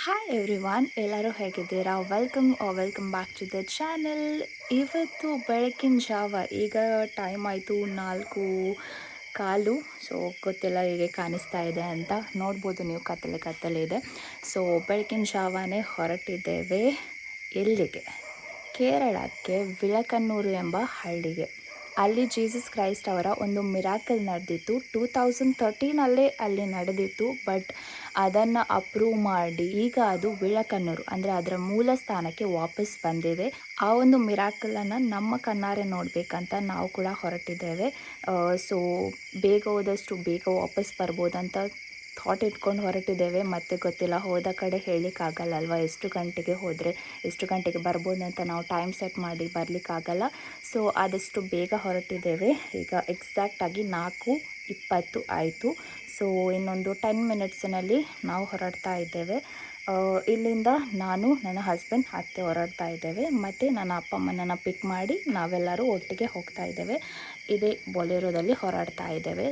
Hi everyone, ಎಲ್ಲರೂ ಹೇಗಿದ್ದೀರಾ? Welcome back to the channel. ಇವತ್ತು ಬೆಳಕಿನ ಜಾವ, ಈಗ ಟೈಮ್ ಆಯಿತು 4:15. ಸೊ ಗೊತ್ತಿಲ್ಲ ಹೇಗೆ ಕಾಣಿಸ್ತಾ ಇದೆ ಅಂತ ನೋಡ್ಬೋದು ನೀವು, ಕತ್ತಲೆ ಇದೆ. ಸೊ ಬೆಳಕಿನ ಜಾವನೇ ಹೊರಟಿದ್ದೇವೆ. ಎಲ್ಲಿಗೆ? ಕೇರಳಕ್ಕೆ, ವಿಳಕನ್ನೂರು ಎಂಬ ಹಳ್ಳಿಗೆ. ಅಲ್ಲಿ ಜೀಸಸ್ ಕ್ರೈಸ್ಟ್ ಅವರ ಒಂದು ಮಿರಾಕಲ್ ನಡೆದಿತ್ತು. 2013 ಅಲ್ಲಿ ನಡೆದಿತ್ತು. ಬಟ್ ಅದನ್ನು ಅಪ್ರೂವ್ ಮಾಡಿ ಈಗ ಅದು ವಿಳಕನ್ನೂರು ಅಂದರೆ ಅದರ ಮೂಲ ಸ್ಥಾನಕ್ಕೆ ವಾಪಸ್ ಬಂದಿದೆ. ಆ ಒಂದು ಮಿರಾಕಲನ್ನು ನಮ್ಮ ಕಣ್ಣಾರೆ ನೋಡಬೇಕಂತ ನಾವು ಕೂಡ ಹೊರಟಿದ್ದೇವೆ. ಸೊ ಬೇಗ ಹೋದಷ್ಟು ಬೇಗ ವಾಪಸ್ ಬರ್ಬೋದಂತ ಥಾಟ್ ಇಟ್ಕೊಂಡು ಹೊರಟಿದ್ದೇವೆ. ಮತ್ತೆ ಗೊತ್ತಿಲ್ಲ, ಹೋದ ಕಡೆ ಹೇಳಲಿಕ್ಕಾಗಲ್ಲ, ಎಷ್ಟು ಗಂಟೆಗೆ ಹೋದರೆ ಎಷ್ಟು ಗಂಟೆಗೆ ಬರ್ಬೋದು ಅಂತ ನಾವು ಟೈಮ್ ಸೆಟ್ ಮಾಡಿ ಬರಲಿಕ್ಕಾಗಲ್ಲ. ಸೊ ಆದಷ್ಟು ಬೇಗ ಹೊರಟಿದ್ದೇವೆ. ಈಗ ಎಕ್ಸಾಕ್ಟಾಗಿ 4:20 ಆಯಿತು. ಸೊ ಇನ್ನೊಂದು 10 ಮಿನಿಟ್ಸಿನಲ್ಲಿ ನಾವು ಹೊರಡ್ತಾ ಇದ್ದೇವೆ. ಇಲ್ಲಿಂದ ನಾನು, ನನ್ನ ಹಸ್ಬೆಂಡ್, ಅತ್ತೆ ಹೊರಡ್ತಾ ಇದ್ದೇವೆ. ಮತ್ತು ನನ್ನ ಅಪ್ಪ ಅಮ್ಮನನ್ನು ಪಿಕ್ ಮಾಡಿ ನಾವೆಲ್ಲರೂ ಒಟ್ಟಿಗೆ ಹೋಗ್ತಾ ಇದ್ದೇವೆ. ಇದೇ ಬೊಲೆರೋದಲ್ಲಿ ಹೊರಡ್ತಾ ಇದ್ದೇವೆ.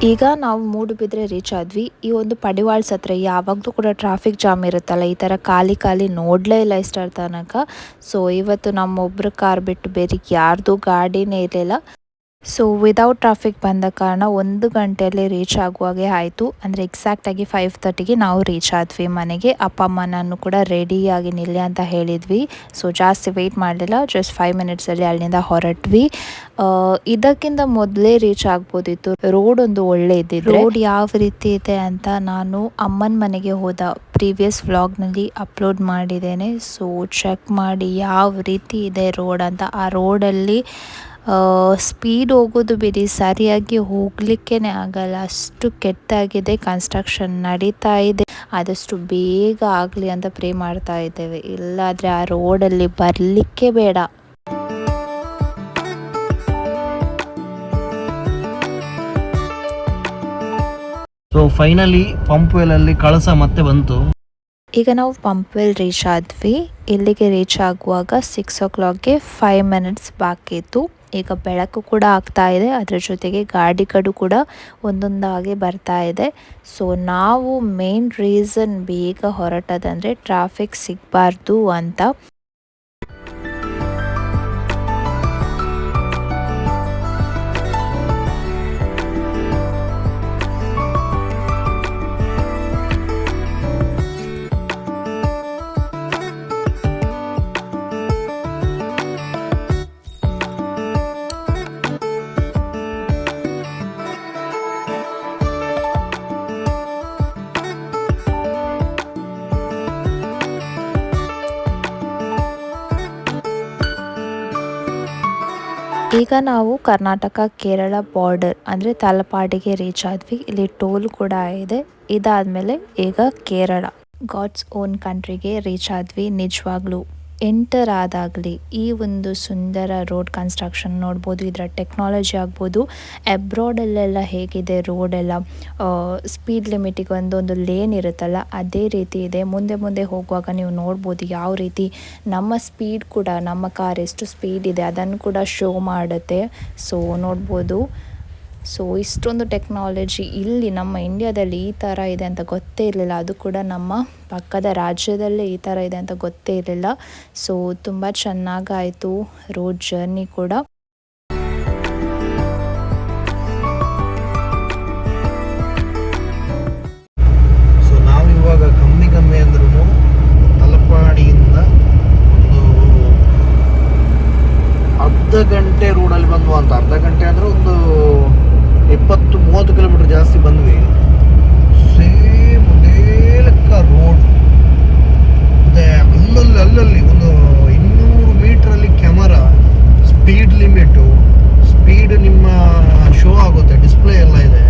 ಈಗ ನಾವು ಮೂಡುಬಿದ್ರೆ ರೀಚ್ ಆದ್ವಿ. ಈ ಒಂದು ಪಡಿವಾಳ್ಸ್ ಹತ್ರ ಯಾವಾಗಲೂ ಕೂಡ ಟ್ರಾಫಿಕ್ ಜಾಮ್ ಇರುತ್ತಲ್ಲ, ಈ ಥರ ಖಾಲಿ ನೋಡಲೇ ಇಲ್ಲ ಇಷ್ಟರ ತನಕ. ಸೊ ಇವತ್ತು ನಮ್ಮೊಬ್ಬರು ಕಾರ್ ಬಿಟ್ಟು ಬೇರೆ ಯಾರ್ದು ಗಾಡಿನೇ ಇರಲಿಲ್ಲ. ಸೊ ವಿದೌಟ್ ಟ್ರಾಫಿಕ್ ಬಂದ ಕಾರಣ 1 ಗಂಟೆಯಲ್ಲಿ ರೀಚ್ ಆಗುವಾಗೆ ಆಯಿತು. ಅಂದರೆ ಎಕ್ಸಾಕ್ಟಾಗಿ 5:30ಗೆ ನಾವು ರೀಚ್ ಆದ್ವಿ ಮನೆಗೆ. ಅಪ್ಪ ಅಮ್ಮನನ್ನು ಕೂಡ ರೆಡಿಯಾಗಿ ನಿಲ್ಲಿ ಅಂತ ಹೇಳಿದ್ವಿ. ಸೊ ಜಾಸ್ತಿ ವೆಯ್ಟ್ ಮಾಡಲಿಲ್ಲ, ಜಸ್ಟ್ 5 ಮಿನಿಟ್ಸಲ್ಲಿ ಅಲ್ಲಿಂದ ಹೊರಟ್ವಿ. ಇದಕ್ಕಿಂತ ಮೊದಲೇ ರೀಚ್ ಆಗ್ಬೋದಿತ್ತು. ರೋಡ್ ಒಂದು ಒಳ್ಳೆ ಇದ್ದಿದ್ದು. ರೋಡ್ ಯಾವ ರೀತಿ ಇದೆ ಅಂತ ನಾನು ಅಮ್ಮನ ಮನೆಗೆ ಹೋದ ಪ್ರೀವಿಯಸ್ ವ್ಲಾಗ್ನಲ್ಲಿ ಅಪ್ಲೋಡ್ ಮಾಡಿದ್ದೇನೆ. ಸೊ ಚೆಕ್ ಮಾಡಿ ಯಾವ ರೀತಿ ಇದೆ ರೋಡ್ ಅಂತ. ಆ ರೋಡಲ್ಲಿ ಸ್ಪೀಡ್ ಹೋಗೋದು ಬಿಡಿ, ಸರಿಯಾಗಿ ಹೋಗಲಿಕ್ಕೇ ಆಗಲ್ಲ, ಅಷ್ಟು ಕೆಟ್ಟಾಗಿದೆ. ಕನ್ಸ್ಟ್ರಕ್ಷನ್ ನಡೀತಾ ಇದೆ. ಆದಷ್ಟು ಬೇಗ ಆಗಲಿ ಅಂತ ಪ್ರೇ ಮಾಡ್ತಾ ಇದ್ದೇವೆ, ಇಲ್ಲಾದರೆ ಆ ರೋಡಲ್ಲಿ ಬರಲಿಕ್ಕೆ ಬೇಡ. ಸೊ ಫೈನಲಿ ಪಂಪ್ವೆಲಲ್ಲಿ ಕಳಸ ಮತ್ತೆ ಬಂತು. ಈಗ ನಾವು ಪಂಪ್ವೆಲ್ ರೀಚ್ ಆದ್ವಿ. ಇಲ್ಲಿಗೆ ರೀಚ್ ಆಗುವಾಗ 6 o'clockಗೆ 5 ಮಿನಿಟ್ಸ್ ಬಾಕಿ ಇತ್ತು. ಈಗ ಬೆಳಕು ಕೂಡ ಆಗ್ತಾ ಇದೆ, ಅದರ ಜೊತೆಗೆ ಗಾಡಿಗಳು ಕೂಡ ಒಂದೊಂದಾಗಿ ಬರ್ತಾ ಇದೆ. ಸೊ ನಾವು ಮೇನ್ ರೀಸನ್ ಬೇಗ ಹೊರಟದಂದರೆ ಟ್ರಾಫಿಕ್ ಸಿಗಬಾರ್ದು ಅಂತ. ಈಗ ನಾವು ಕರ್ನಾಟಕ ಕೇರಳ ಬಾರ್ಡರ್ ಅಂದರೆ ತಲಪಾಡಿಗೆ ರೀಚ್ ಆದ್ವಿ. ಇಲ್ಲಿ ಟೋಲ್ ಕೂಡ ಇದೆ. ಇದಾದಮೇಲೆ ಈಗ ಕೇರಳ ಗಾಡ್ಸ್ ಓನ್ ಕಂಟ್ರಿಗೆ ರೀಚ್ ಆದ್ವಿ. ನಿಜವಾಗ್ಲೂ ಎಂಟರ್ ಆದಾಗಲಿ ಈ ಒಂದು ಸುಂದರ ರೋಡ್ ಕನ್ಸ್ಟ್ರಕ್ಷನ್ ನೋಡ್ಬೋದು. ಇದರ ಟೆಕ್ನಾಲಜಿ ಆಗ್ಬೋದು, ಅಬ್ರಾಡಲ್ಲೆಲ್ಲ ಹೇಗಿದೆ ರೋಡೆಲ್ಲ, ಸ್ಪೀಡ್ ಲಿಮಿಟಿಗೆ ಒಂದೊಂದು ಲೇನ್ ಇರುತ್ತಲ್ಲ ಅದೇ ರೀತಿ ಇದೆ. ಮುಂದೆ ಹೋಗುವಾಗ ನೀವು ನೋಡ್ಬೋದು ಯಾವ ರೀತಿ ನಮ್ಮ ಸ್ಪೀಡ್ ಕೂಡ, ನಮ್ಮ ಕಾರ್ ಎಷ್ಟು ಸ್ಪೀಡ್ ಇದೆ ಅದನ್ನು ಕೂಡ ಶೋ ಮಾಡುತ್ತೆ. ಸೊ ನೋಡ್ಬೋದು. ಸೊ ಇಷ್ಟೊಂದು ಟೆಕ್ನಾಲಜಿ ಇಲ್ಲಿ ನಮ್ಮ ಇಂಡಿಯಾದಲ್ಲಿ ಈ ಥರ ಇದೆ ಅಂತ ಗೊತ್ತೇ ಇರಲಿಲ್ಲ. ಅದು ಕೂಡ ನಮ್ಮ ಪಕ್ಕದ ರಾಜ್ಯದಲ್ಲೇ ಈ ಥರ ಇದೆ ಅಂತ ಗೊತ್ತೇ ಇರಲಿಲ್ಲ. ಸೊ ತುಂಬ ಚೆನ್ನಾಗಾಯಿತು ರೋಡ್ ಜರ್ನಿ ಕೂಡ. ಸೊ ನಾವು ಇವಾಗ ಕಮ್ಮಿ ಅಂದ್ರೂ ತಲಪಾಡಿಯಿಂದ ಒಂದು ಅರ್ಧ ಗಂಟೆ ರೋಡಲ್ಲಿ ಬಂದ್ವು ಅಂತ. ಅರ್ಧ ಗಂಟೆ ಅಂದರೆ ಒಂದು 20-30 ಕಿಲೋಮೀಟರ್ ಜಾಸ್ತಿ ಬಂದ್ವಿ. ಸೇಮ್ ಒಂದೇ ಲೆಕ್ಕ ರೋಡ್. ಅಲ್ಲಲ್ಲಿ ಒಂದು 200 ಮೀಟ್ರಲ್ಲಿ ಕ್ಯಾಮರಾ, ಸ್ಪೀಡ್ ಲಿಮಿಟು, ಸ್ಪೀಡ್ ನಿಮ್ಮ ಶೋ ಆಗುತ್ತೆ, ಡಿಸ್ಪ್ಲೇ ಎಲ್ಲ ಇದೆ.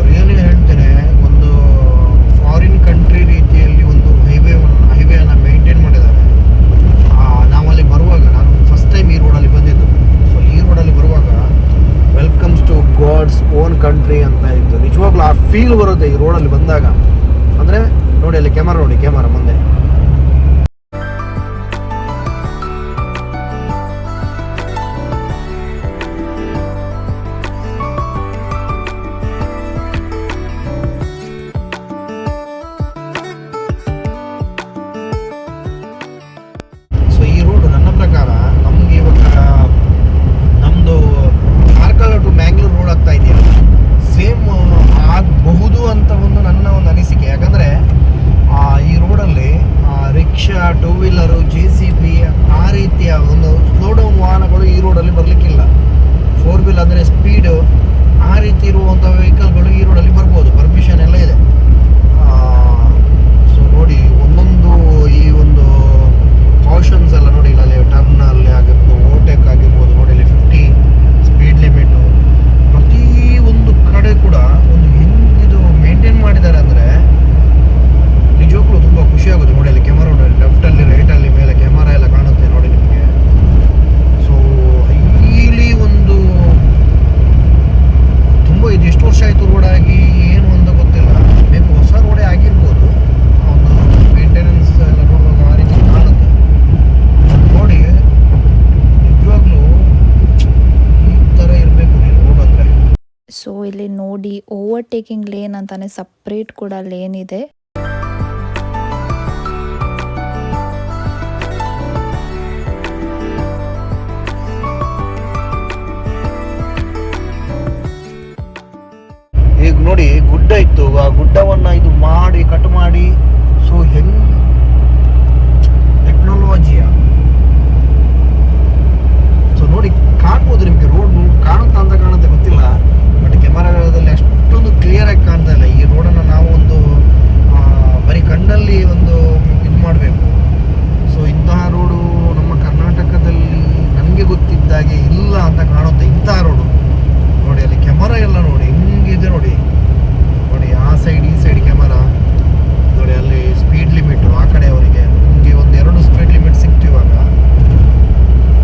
ರಿಯಲಿ ಹೇಳ್ತೇನೆ, ಒಂದು ಫಾರಿನ್ ಕಂಟ್ರಿ ರೀತಿಯಲ್ಲಿ ಒಂದು ಹೈವೇನ ಮೇಂಟೈನ್ ಮಾಡಿದ್ದಾರೆ. ನಾವಲ್ಲಿ ಬರುವಾಗ, ನಾನು ಫಸ್ಟ್ ಟೈಮ್ ಈ ರೋಡಲ್ಲಿ ಬಂದಿದ್ದು. ಸೊ ಈ ರೋಡಲ್ಲಿ ಬರುವಾಗ welcomes to God's own country ಅಂತ ಇತ್ತು. ನಿಜವಾಗ್ಲೂ ಆ ಫೀಲ್ ಬರುತ್ತೆ ಈ ರೋಡಲ್ಲಿ ಬಂದಾಗ. ಅಂದರೆ ನೋಡಿ, ಅಲ್ಲಿ ಕ್ಯಾಮರಾ ಮುಂದೆ. ಇಲ್ಲಾಂದರೆ ಸ್ಪೀಡ್ ಆ ರೀತಿ ಇರುವಂಥ ವೆಹಿಕಲ್ಗಳು ಈ ರೋಡಲ್ಲಿ ಬರ್ಬೋದು, ಪರ್ಮಿಷನ್ ಎಲ್ಲ ಇದೆ. ಸೊ ನೋಡಿ ಒಂದೊಂದು ಈ ಒಂದು ಕಾಷನ್ಸ್ ಎಲ್ಲ ನೋಡಿ, ಇಲ್ಲಿ ಟರ್ನ್ ಅಲ್ಲಿ ಆಗಿರ್ಬೋದು, ಓವರ್ಟೇಕ್ ಆಗಿರ್ಬೋದು, ನೋಡಿ ಇಲ್ಲಿ 50 ಸ್ಪೀಡ್ ಲಿಮಿಟು. ಪ್ರತಿ ಒಂದು ಕಡೆ ಕೂಡ ಒಂದು ಹೆಂಗಿದು ಮೇಂಟೈನ್ ಮಾಡಿದ್ದಾರೆ ಅಂದರೆ ನಿಜವಾಗ್ಲೂ ತುಂಬ ಖುಷಿ ಆಗುತ್ತೆ. ನೋಡಿ ಅಲ್ಲಿ ಕ್ಯಾಮರಾ ನೋಡಿ, ಲೆಫ್ಟಲ್ಲಿ ರೈಟಲ್ಲಿ ಮೇಲೆ ಕ್ಯಾಮರಾ ಎಲ್ಲ ಕಾಣುತ್ತೆ ನೋಡಿ ನಿಮಗೆ. ಸೊ ಹೈಲಿ ಒಂದು ತುಂಬ ಇದು ಎಷ್ಟು ವರ್ಷ ಆಯಿತು ರೋಡ್ ಆಗಿ ಏನು ಅಂತ ಗೊತ್ತಿಲ್ಲ, ಬೇಕು ಹೊಸ ರೋಡೇ ಆಗಿರ್ಬೋದು. ಒಂದು ಮೇಂಟೆನೆನ್ಸ್ ಎಲ್ಲ ನೋಡುವಾಗ ಆ ರೀತಿ ಕಾಣುತ್ತೆ ನೋಡಿ. ನಿಜವಾಗ್ಲೂ ಈ ಥರ ಇರಬೇಕು ನೀನು ರೋಡ್ ಅಂದರೆ. ಸೊ ಇಲ್ಲಿ ನೋಡಿ ಓವರ್ಟೇಕಿಂಗ್ ಲೇನ್ ಅಂತಾನೆ ಸಪ್ರೇಟ್ ಕೂಡ ಲೇನ್ ಇದೆ. ಈಗ ನೋಡಿ ಗುಡ್ಡ ಇತ್ತು, ಆ ಗುಡ್ಡವನ್ನು ಇದು ಮಾಡಿ ಕಟ್ ಮಾಡಿ, ಸೊ ಹೆಂಗ್ ಟೆಕ್ನಾಲಜಿಯ. ಸೊ ನೋಡಿ ಕಾಣ್ಬೋದು ನಿಮಗೆ, ರೋಡ್ ಕಾಣುತ್ತಾ ಅಂತ ಕಾಣುತ್ತೆ ಗೊತ್ತಿಲ್ಲ, ಬಟ್ ಕ್ಯಾಮರಾದಲ್ಲಿ ಅಷ್ಟೊಂದು ಕ್ಲಿಯರ್ ಆಗಿ ಕಾಣ್ತಾ ಇಲ್ಲ. ಈ ರೋಡನ್ನು ನಾವು ಒಂದು ಬರೀ ಕಣ್ಣಲ್ಲಿ ಒಂದು ಇದು ಮಾಡಬೇಕು. ಸೊ ಇಂತಹ ರೋಡು ನಮ್ಮ ಕರ್ನಾಟಕದಲ್ಲಿ ನನಗೆ ಗೊತ್ತಿದ್ದಾಗೆ ಇಲ್ಲ ಅಂತ ಕಾಣುತ್ತೆ ಇಂತಹ ರೋಡು. ನೋಡಿ ಅಲ್ಲಿ ಕ್ಯಾಮರಾ ಎಲ್ಲ ನೋಡಿ ಹೆಂಗಿದೆ ನೋಡಿ, ನೋಡಿ ಆ ಸೈಡ್ ಈ ಸೈಡ್ ಕ್ಯಾಮರಾ ನೋಡಿ. ಅಲ್ಲಿ ಸ್ಪೀಡ್ ಲಿಮಿಟು ಆ ಕಡೆ ಅವರಿಗೆ ನಮಗೆ ಒಂದು 2 ಸ್ಪೀಡ್ ಲಿಮಿಟ್ ಸಿಕ್ತು. ಇವಾಗ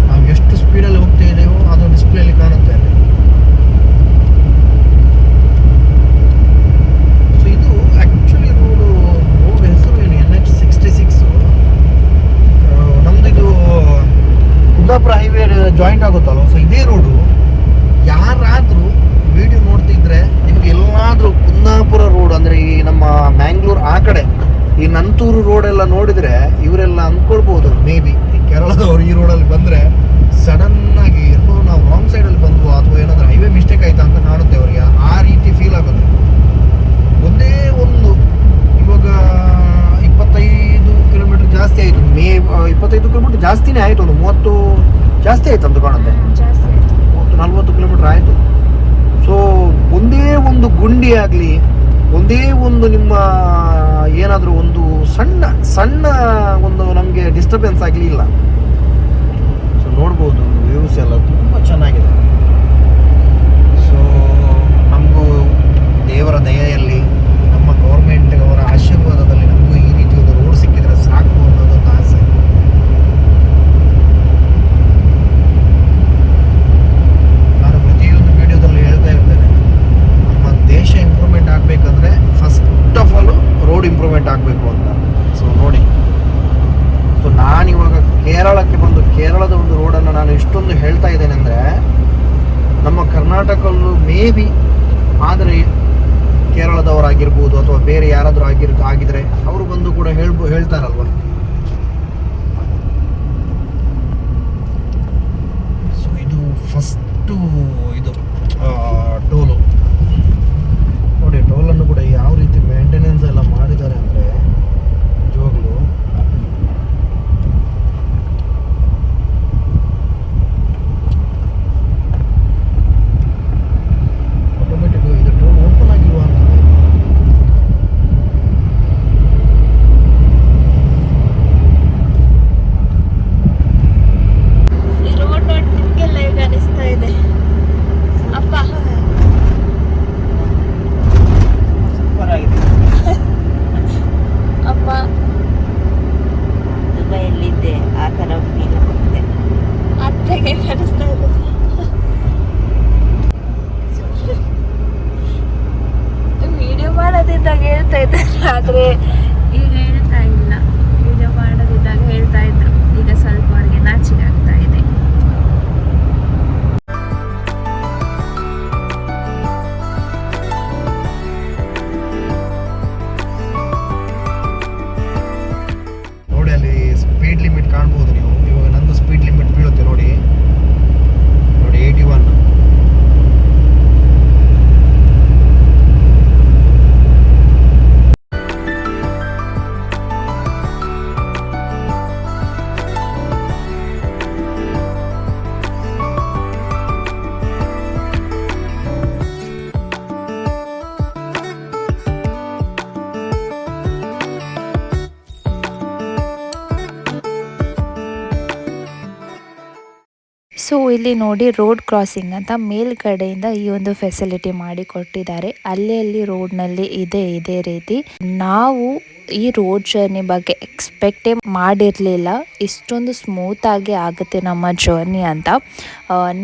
ನಾವು ಎಷ್ಟು ಸ್ಪೀಡಲ್ಲಿ ಹೋಗ್ತಾ ಇದ್ದೇವೋ ಅದು ಡಿಸ್ಪ್ಲೇಲಿ ಕಾಣುತ್ತೆ ಅಲ್ಲಿ. ಸೊ ಇದು ಆ್ಯಕ್ಚುಲಿ ರೋಡ್ ಹೆಸರು ಏನು, NH66. ನಮ್ದು ಇದು ಕುಂದಾಪುರ ಹೈವೇ ಜಾಯಿಂಟ್ ಆಗುತ್ತಲ್ಲ, ಸೊ ಇದೇ ರೋಡು. ಯಾರಾದರೂ ವಿಡಿಯೋ ನೋಡ್ತಿದ್ರೆ ನಿಮ್ಗೆ ಎಲ್ಲಾದರೂ ಕುಂದಾಪುರ ರೋಡ್ ಅಂದರೆ ಈ ನಮ್ಮ ಮ್ಯಾಂಗ್ಳೂರ್ ಆ ಕಡೆ ಈ ನಂತೂರು ರೋಡೆಲ್ಲ ನೋಡಿದರೆ ಇವರೆಲ್ಲ ಅಂದ್ಕೊಳ್ಬೋದು ಮೇ ಬಿ ಈ ಕೇರಳದವರು ಈ ರೋಡಲ್ಲಿ ಬಂದರೆ ಸಡನ್ನಾಗಿ ಎಲ್ಲೋ ನಾವು ರಾಂಗ್ ಸೈಡಲ್ಲಿ ಬಂದ್ವು ಅಥವಾ ಏನಾದರೂ ಹೈವೇ ಮಿಸ್ಟೇಕ್ ಆಯ್ತಾ ಅಂತ ಕಾಣುತ್ತೆ ಅವರಿಗೆ. ಆ ರೀತಿ ಫೀಲ್ ಆಗುತ್ತೆ. ಒಂದೇ ಒಂದು ಇವಾಗ 25 ಕಿಲೋಮೀಟರ್ ಜಾಸ್ತಿ ಆಯಿತು, 25 ಕಿಲೋಮೀಟರ್ ಜಾಸ್ತಿನೇ ಆಯಿತು, ಒಂದು 30 ಜಾಸ್ತಿ ಆಯಿತು ಅಂತ ಕಾಣುತ್ತೆ, 40 ಕಿಲೋಮೀಟರ್ ಆಯಿತು. ಸೊ ಒಂದೇ ಒಂದು ಗುಂಡಿ ಆಗಲಿ, ಒಂದೇ ಒಂದು ನಿಮ್ಮ ಏನಾದರೂ ಒಂದು ಸಣ್ಣ ಸಣ್ಣ ಒಂದು ನಮಗೆ ಡಿಸ್ಟರ್ಬೆನ್ಸ್ ಆಗಲಿ ಇಲ್ಲ. ಸೊ ನೋಡ್ಬೋದು ವ್ಯೂಸ್ ಎಲ್ಲ ತುಂಬ ಚೆನ್ನಾಗಿದೆ. ಸೊ ನಮಗೂ ದೇವರ ದಯೆಯಲ್ಲಿ, ನಮ್ಮ ಗೌರ್ಮೆಂಟ್ ಅವರ ಆಶೀರ್ವಾದದಲ್ಲಿ ನಮಗೂ ಈ ರೀತಿ ಒಂದು ರೋಡ್ ಸಿಕ್ಕಿದ್ರೆ ಸಾಕು ಅನ್ನೋದೊಂದು ಆಸೆ. ಹೇಳ್ತಾ ಇರ್ತೇನೆ, ನಮ್ಮ ದೇಶ ಇಂಪ್ರೂವ್ಮೆಂಟ್ ಆಗಬೇಕಂದ್ರೆ first of all road improvement ಆಗಬೇಕು ಅಂತ. ಸೊ ನೋಡಿ, ಸೊ ನಾನಿವಾಗ ಕೇರಳಕ್ಕೆ ಬಂದು ಕೇರಳದ ಒಂದು ರೋಡನ್ನು ನಾನು ಇಷ್ಟೊಂದು ಹೇಳ್ತಾ ಇದ್ದೇನೆ ಅಂದರೆ ನಮ್ಮ ಕರ್ನಾಟಕಲ್ಲೂ ಮೇ ಬಿ ಆದರೆ ಕೇರಳದವರಾಗಿರ್ಬೋದು ಅಥವಾ ಬೇರೆ ಯಾರಾದರೂ ಆಗಿದ್ರೆ ಅವರು ಬಂದು ಕೂಡ ಹೇಳ್ತಾರಲ್ವ. ಸೊ ಇದು ಫಸ್ಟು ಇದು ಟೋಲು ನೋಡಿ. ಟೋಲನ್ನು ಕೂಡ ಯಾವ ರೀತಿ ಮೇಂಟೆನೆನ್ಸ್ ಎಲ್ಲ ಮಾಡಿದ್ದಾರೆ ಅಂದರೆ ನಿಜವಾಗ್ಲೂ ಆಟೋಮೆಟಿಕ್ ಇದು ಟೋಲ್ ಓಪನ್ ಆಗಿರುವ ಅಂತ. ಈ ರೋಡ್ ನೋಡಿ ನಿಮಗೆಲ್ಲ ಈಗ ಅನಿಸ್ತಾ ಇದೆ ಸೊ ಇಲ್ಲಿ ನೋಡಿ ರೋಡ್ ಕ್ರಾಸಿಂಗ್ ಅಂತ ಮೇಲ್ಗಡೆಯಿಂದ ಈ ಒಂದು ಫೆಸಿಲಿಟಿ ಮಾಡಿ ಕೊಟ್ಟಿದ್ದಾರೆ. ಅಲ್ಲಿ ರೋಡ್ನಲ್ಲಿ ಇದೇ ರೀತಿ. ನಾವು ಈ ರೋಡ್ ಜರ್ನಿ ಬಗ್ಗೆ ಎಕ್ಸ್ಪೆಕ್ಟೇ ಮಾಡಿರಲಿಲ್ಲ, ಇಷ್ಟೊಂದು ಸ್ಮೂತಾಗಿ ಆಗುತ್ತೆ ನಮ್ಮ ಜರ್ನಿ ಅಂತ.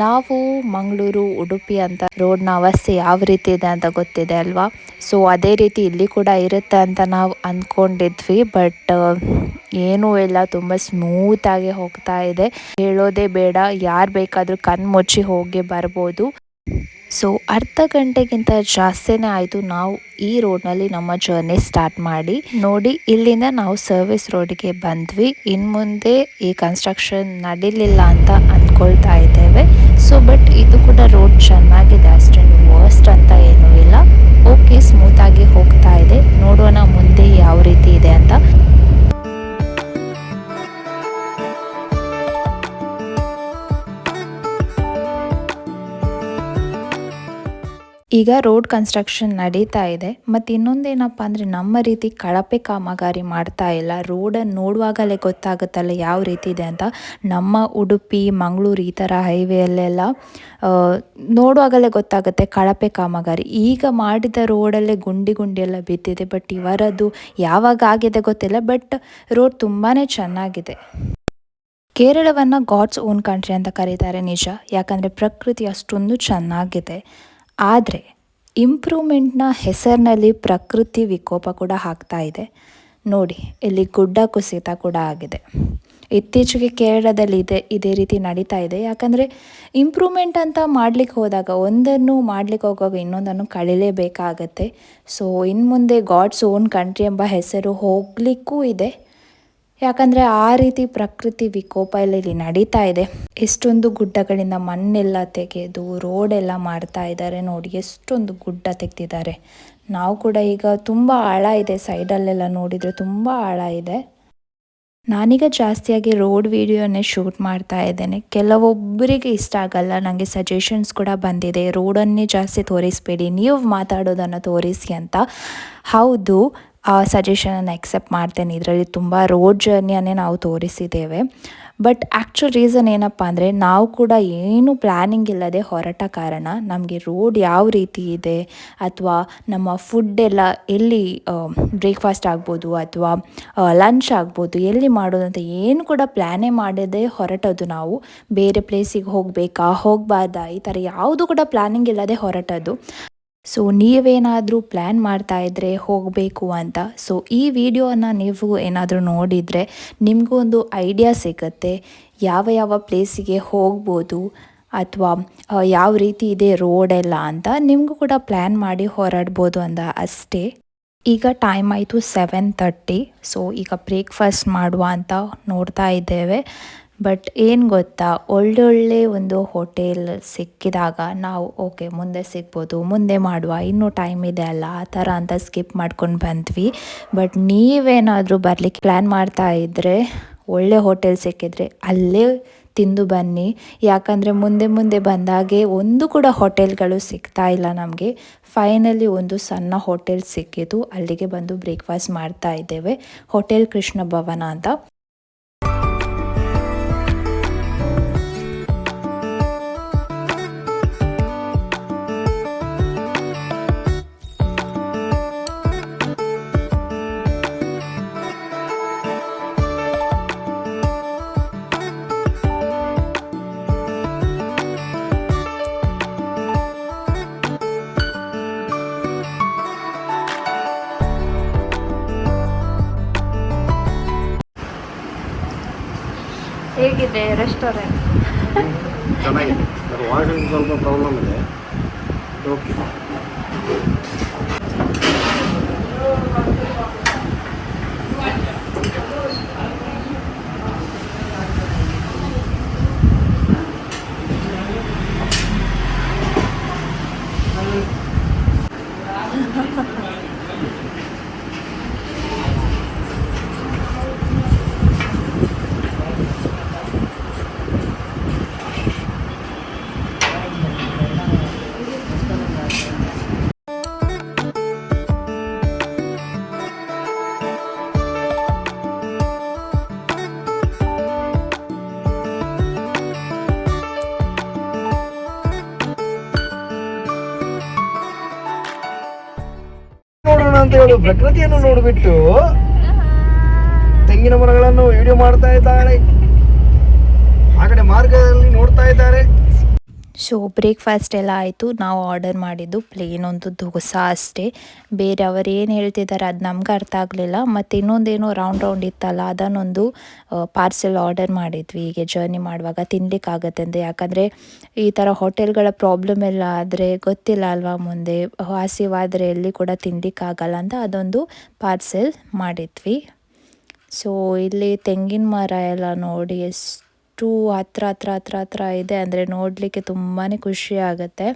ನಾವು ಮಂಗಳೂರು ಉಡುಪಿ ಅಂತ ರೋಡ್ನ ಅವಸ್ಥೆ ಯಾವ ರೀತಿ ಇದೆ ಅಂತ ಗೊತ್ತಿದೆ ಅಲ್ವಾ. ಸೊ ಅದೇ ರೀತಿ ಇಲ್ಲಿ ಕೂಡ ಇರುತ್ತೆ ಅಂತ ನಾವು ಅಂದ್ಕೊಂಡಿದ್ವಿ. ಬಟ್ ಏನೂ ಇಲ್ಲ, ತುಂಬ ಸ್ಮೂತಾಗಿ ಹೋಗ್ತಾ ಇದೆ. ಹೇಳೋದೇ ಬೇಡ, ಯಾರು ಬೇಕಾದರೂ ಕಣ್ಣು ಮುಚ್ಚಿ ಹೋಗಿ ಬರ್ಬೋದು. ಸೊ ಅರ್ಧ ಗಂಟೆಗಿಂತ ಜಾಸ್ತಿನೇ ಆಯಿತು ನಾವು ಈ ರೋಡ್ನಲ್ಲಿ ನಮ್ಮ ಜರ್ನಿ ಸ್ಟಾರ್ಟ್ ಮಾಡಿ. ನೋಡಿ ಇಲ್ಲಿಂದ ನಾವು ಸರ್ವಿಸ್ ರೋಡಿಗೆ ಬಂದ್ವಿ. ಇನ್ನು ಮುಂದೆ ಈ ಕನ್ಸ್ಟ್ರಕ್ಷನ್ ನಡೀಲಿಲ್ಲ ಅಂತ ಅಂದ್ಕೊಳ್ತಾ ಇದ್ದೇವೆ. ಸೊ ಬಟ್ ಇದು ಕೂಡ ರೋಡ್ ಚೆನ್ನಾಗಿದೆ, ಅಷ್ಟೇನು ವರ್ಸ್ಟ್ ಅಂತ ಏನೂ ಇಲ್ಲ. ಓಕೆ, ಸ್ಮೂತಾಗಿ ಹೋಗ್ತಾ ಇದೆ. ನೋಡೋಣ ಮುಂದೆ ಯಾವ ರೀತಿ ಇದೆ ಅಂತ. ಈಗ ರೋಡ್ ಕನ್ಸ್ಟ್ರಕ್ಷನ್ ನಡೀತಾ ಇದೆ. ಮತ್ತು ಇನ್ನೊಂದೇನಪ್ಪ ಅಂದರೆ ನಮ್ಮ ರೀತಿ ಕಳಪೆ ಕಾಮಗಾರಿ ಮಾಡ್ತಾ ಇಲ್ಲ. ರೋಡನ್ನು ನೋಡುವಾಗಲೇ ಗೊತ್ತಾಗುತ್ತಲ್ಲ ಯಾವ ರೀತಿ ಇದೆ ಅಂತ. ನಮ್ಮ ಉಡುಪಿ ಮಂಗಳೂರು ಈ ಥರ ಹೈವೇಯಲ್ಲೆಲ್ಲ ನೋಡುವಾಗಲೇ ಗೊತ್ತಾಗುತ್ತೆ ಕಳಪೆ ಕಾಮಗಾರಿ. ಈಗ ಮಾಡಿದ ರೋಡಲ್ಲೇ ಗುಂಡಿ ಎಲ್ಲ ಬಿದ್ದಿದೆ. ಬಟ್ ಇವರದ್ದು ಯಾವಾಗ ಆಗಿದೆ ಗೊತ್ತಿಲ್ಲ, ಬಟ್ ರೋಡ್ ತುಂಬಾ ಚೆನ್ನಾಗಿದೆ. ಕೇರಳವನ್ನು ಗಾಡ್ಸ್ ಓನ್ ಕಂಟ್ರಿ ಅಂತ ಕರೀತಾರೆ ನಿಜ, ಯಾಕಂದರೆ ಪ್ರಕೃತಿ ಅಷ್ಟೊಂದು ಚೆನ್ನಾಗಿದೆ. ಆದರೆ ಇಂಪ್ರೂವ್ಮೆಂಟ್ನ ಹೆಸರಿನಲ್ಲಿ ಪ್ರಕೃತಿ ವಿಕೋಪ ಕೂಡ ಆಗ್ತಾ ಇದೆ. ನೋಡಿ ಇಲ್ಲಿ ಗುಡ್ಡ ಕುಸಿತ ಕೂಡ ಆಗಿದೆ. ಇತ್ತೀಚೆಗೆ ಕೇರಳದಲ್ಲಿ ಇದೇ ರೀತಿ ನಡೀತಾ ಇದೆ. ಯಾಕಂದರೆ ಇಂಪ್ರೂವ್ಮೆಂಟ್ ಅಂತ ಮಾಡಲಿಕ್ಕೆ ಹೋದಾಗ ಒಂದನ್ನು ಮಾಡಲಿಕ್ಕೆ ಹೋಗುವಾಗ ಇನ್ನೊಂದನ್ನು ಕಳೀಲೇಬೇಕಾಗತ್ತೆ. ಸೊ ಇನ್ನು ಮುಂದೆ ಗಾಡ್ಸ್ ಓನ್ ಕಂಟ್ರಿ ಎಂಬ ಹೆಸರು ಹೋಗಲಿಕ್ಕೂ ಇದೆ. ಯಾಕಂದರೆ ಆ ರೀತಿ ಪ್ರಕೃತಿ ವಿಕೋಪ ಇಲ್ಲಿ ನಡೀತಾ ಇದೆ. ಎಷ್ಟೊಂದು ಗುಡ್ಡಗಳಿಂದ ಮಣ್ಣೆಲ್ಲ ತೆಗೆದು ರೋಡೆಲ್ಲ ಮಾಡ್ತಾ ಇದ್ದಾರೆ. ನೋಡಿ ಎಷ್ಟೊಂದು ಗುಡ್ಡ ತೆಗೆದಿದ್ದಾರೆ. ನಾವು ಕೂಡ ಈಗ ತುಂಬ ಆಳ ಇದೆ, ಸೈಡಲ್ಲೆಲ್ಲ ನೋಡಿದರೆ ತುಂಬ ಆಳ ಇದೆ. ನಾನೀಗ ಜಾಸ್ತಿಯಾಗಿ ರೋಡ್ ವಿಡಿಯೋನೇ ಶೂಟ್ ಮಾಡ್ತಾ ಇದ್ದೇನೆ. ಕೆಲವೊಬ್ಬರಿಗೆ ಇಷ್ಟ ಆಗಲ್ಲ, ನನಗೆ ಸಜೆಷನ್ಸ್ ಕೂಡ ಬಂದಿದೆ ರೋಡನ್ನೇ ಜಾಸ್ತಿ ತೋರಿಸಬೇಡಿ, ನೀವು ಮಾತಾಡೋದನ್ನು ತೋರಿಸಿ ಅಂತ. ಹೌದು, ಆ ಸಜೆಷನನ್ನು ಎಕ್ಸೆಪ್ಟ್ ಮಾಡ್ತೇನೆ. ಇದರಲ್ಲಿ ತುಂಬ ರೋಡ್ ಜರ್ನಿಯನ್ನೇ ನಾವು ತೋರಿಸಿದ್ದೇವೆ. ಬಟ್ ಆ್ಯಕ್ಚುಲ್ ರೀಸನ್ ಏನಪ್ಪ ಅಂದರೆ ನಾವು ಕೂಡ ಏನು ಪ್ಲ್ಯಾನಿಂಗ್ ಇಲ್ಲದೆ ಹೊರಟ ಕಾರಣ ನಮಗೆ ರೋಡ್ ಯಾವ ರೀತಿ ಇದೆ ಅಥವಾ ನಮ್ಮ ಫುಡ್ಡೆಲ್ಲ ಎಲ್ಲಿ ಬ್ರೇಕ್ಫಾಸ್ಟ್ ಆಗ್ಬೋದು ಅಥವಾ ಲಂಚ್ ಆಗ್ಬೋದು ಎಲ್ಲಿ ಮಾಡೋದು ಅಂತ ಏನು ಕೂಡ ಪ್ಲ್ಯಾನೇ ಮಾಡದೆ ಹೊರಟದ್ದು ನಾವು. ಬೇರೆ ಪ್ಲೇಸಿಗೆ ಹೋಗಬೇಕಾ ಹೋಗಬಾರ್ದಾ ಈ ಥರ ಯಾವುದು ಕೂಡ ಪ್ಲ್ಯಾನಿಂಗ್ ಇಲ್ಲದೆ ಹೊರಟದ್ದು. ಸೊ ನೀವೇನಾದರೂ ಪ್ಲ್ಯಾನ್ ಮಾಡ್ತಾ ಇದ್ದರೆ ಹೋಗಬೇಕು ಅಂತ, ಸೊ ಈ ವಿಡಿಯೋನ ನೀವು ಏನಾದರೂ ನೋಡಿದರೆ ನಿಮಗೂ ಒಂದು ಐಡಿಯಾ ಸಿಗುತ್ತೆ ಯಾವ ಪ್ಲೇಸಿಗೆ ಹೋಗ್ಬೋದು ಅಥವಾ ಯಾವ ರೀತಿ ಇದೆ ರೋಡೆಲ್ಲ ಅಂತ ನಿಮಗೂ ಕೂಡ ಪ್ಲ್ಯಾನ್ ಮಾಡಿ ಹೊರಡ್ಬೋದು ಅಂತ ಅಷ್ಟೇ. ಈಗ ಟೈಮ್ ಆಯಿತು 7:30. ಸೊ ಈಗ ಬ್ರೇಕ್ಫಾಸ್ಟ್ ಮಾಡುವ ಅಂತ ನೋಡ್ತಾ ಇದ್ದೇವೆ. ಬಟ್ ಏನು ಗೊತ್ತಾ, ಒಳ್ಳೊಳ್ಳೆ ಒಂದು ಹೋಟೆಲ್ ಸಿಕ್ಕಿದಾಗ ನಾವು ಓಕೆ ಮುಂದೆ ಸಿಗ್ಬೋದು, ಮುಂದೆ ಮಾಡುವ, ಇನ್ನೂ ಟೈಮ್ ಇದೆ ಅಲ್ಲ ಆ ಥರ ಅಂತ ಸ್ಕಿಪ್ ಮಾಡ್ಕೊಂಡು ಬಂದ್ವಿ. ಬಟ್ ನೀವೇನಾದರೂ ಬರಲಿಕ್ಕೆ ಪ್ಲ್ಯಾನ್ ಮಾಡ್ತಾ ಇದ್ದರೆ ಒಳ್ಳೆ ಹೋಟೆಲ್ ಸಿಕ್ಕಿದ್ರೆ ಅಲ್ಲೇ ತಿಂದು ಬನ್ನಿ. ಯಾಕಂದರೆ ಮುಂದೆ ಬಂದಾಗೆ ಒಂದು ಕೂಡ ಹೋಟೆಲ್ಗಳು ಸಿಗ್ತಾ ಇಲ್ಲ ನಮಗೆ. ಫೈನಲಿ ಒಂದು ಸಣ್ಣ ಹೋಟೆಲ್ ಸಿಕ್ಕಿತು, ಅಲ್ಲಿಗೆ ಬಂದು ಬ್ರೇಕ್ಫಾಸ್ಟ್ ಮಾಡ್ತಾ ಇದ್ದೇವೆ. ಹೋಟೆಲ್ ಕೃಷ್ಣ ಭವನ ಅಂತ. ಹೇಗಿದೆ ರೆಸ್ಟೋರೆಂಟ್? ಚೆನ್ನಾಗಿದೆ. ವಾಷಿಂಗ್ ಸ್ವಲ್ಪ ಪ್ರಾಬ್ಲಮ್ ಇದೆ. ಓಕೆ. ಅಂತ ಹೇಳು, ಪ್ರಕೃತಿಯನ್ನು ನೋಡಿಬಿಟ್ಟು ತೆಂಗಿನ ಮರಗಳನ್ನು ವಿಡಿಯೋ ಮಾಡ್ತಾ ಇದ್ದಾಳೆ. ಆ ಕಡೆ ಮಾರ್ಗದಲ್ಲಿ ನೋಡ್ತಾ ಇದ್ದಾರೆ. ಸೊ ಬ್ರೇಕ್ಫಾಸ್ಟ್ ಎಲ್ಲ ಆಯಿತು. ನಾವು ಆರ್ಡರ್ ಮಾಡಿದ್ದು ಪ್ಲೇನ್ ಒಂದು ದೋಸೆ ಅಷ್ಟೇ. ಬೇರೆ ಅವರು ಏನು ಹೇಳ್ತಿದ್ದಾರೆ ಅದು ನಮ್ಗೆ ಅರ್ಥ ಆಗಲಿಲ್ಲ. ಮತ್ತು ಇನ್ನೊಂದೇನೋ ರೌಂಡ್ ಇತ್ತಲ್ಲ, ಅದನ್ನೊಂದು ಪಾರ್ಸೆಲ್ ಆರ್ಡರ್ ಮಾಡಿದ್ವಿ. ಹೀಗೆ ಜರ್ನಿ ಮಾಡುವಾಗ ತಿನ್ನಲಿಕ್ಕಾಗತ್ತೆ ಅಂತ. ಯಾಕಂದರೆ ಈ ಥರ ಹೋಟೆಲ್ಗಳ ಪ್ರಾಬ್ಲಮ್ ಎಲ್ಲ ಆದರೆ ಗೊತ್ತಿಲ್ಲ ಅಲ್ವಾ, ಮುಂದೆ ಹಸಿವಾದರೆ ಎಲ್ಲಿ ಕೂಡ ತಿನ್ನಲಿಕ್ಕಾಗಲ್ಲ ಅಂತ ಅದೊಂದು ಪಾರ್ಸೆಲ್ ಮಾಡಿದ್ವಿ. ಸೊ ಇಲ್ಲಿ ತೆಂಗಿನ ಮರ ಎಲ್ಲ ನೋಡಿ ಎಷ್ಟು ಹತ್ರ ಇದೆ ಅಂದರೆ ನೋಡಲಿಕ್ಕೆ ತುಂಬಾ ಖುಷಿ ಆಗುತ್ತೆ.